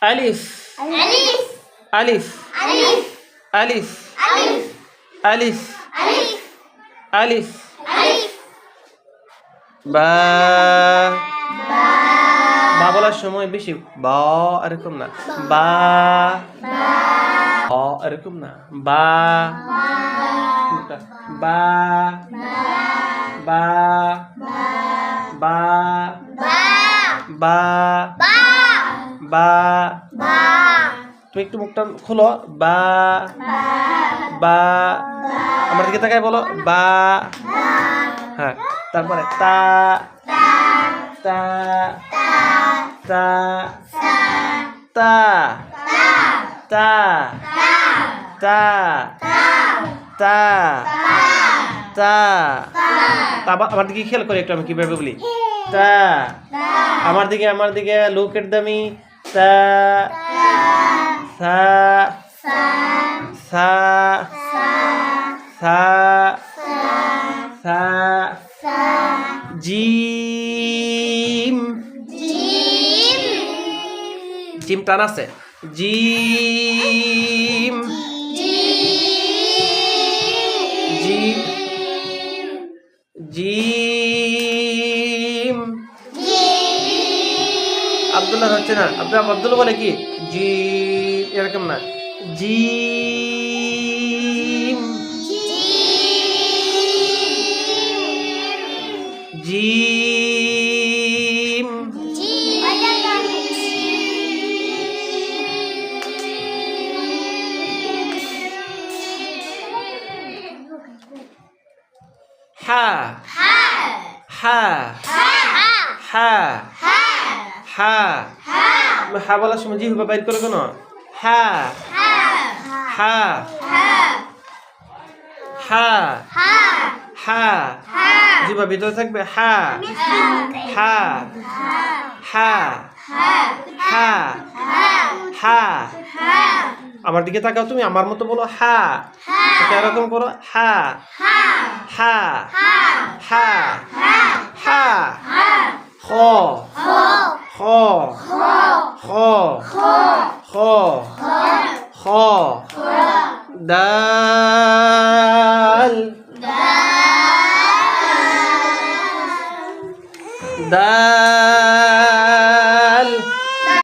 আলিফ ألف আলিফ ألف আলিফ ألف আলিফ ألف আলিফ ألف বা বা বলার সময় বেশি বা এরকম না বা অ এরকম না বা বা বা বা বা বা তুমি একটু মুখটা খোলো বা বা আমার দিকে তাকায় বলো বা হ্যাঁ তারপরে তা তা তা তা তা তা তা তা আমার দিকে খেয়াল করে একটু আমি কিভাবে বলি তা আমার দিকে লুক এট দ্য মি তা সা সা সা সা জিম জিম টান আছে জিম জিম জিম আব্দুল্লাহ হচ্ছে না আব্দুল্লাহ বলে কি জি এরকম না জিম জিম হা হা হা হা হা বলার সময় জিহ্বা বাইর করে কেন হা হা হা হা জিহ্বা ভিতরে থাকবে হা হা হা হা হা আমার দিকে তাকাও তুমি আমার মতো বলো হা এরকম করো হা হা হা হা খ খ খ খ খ দাল দাল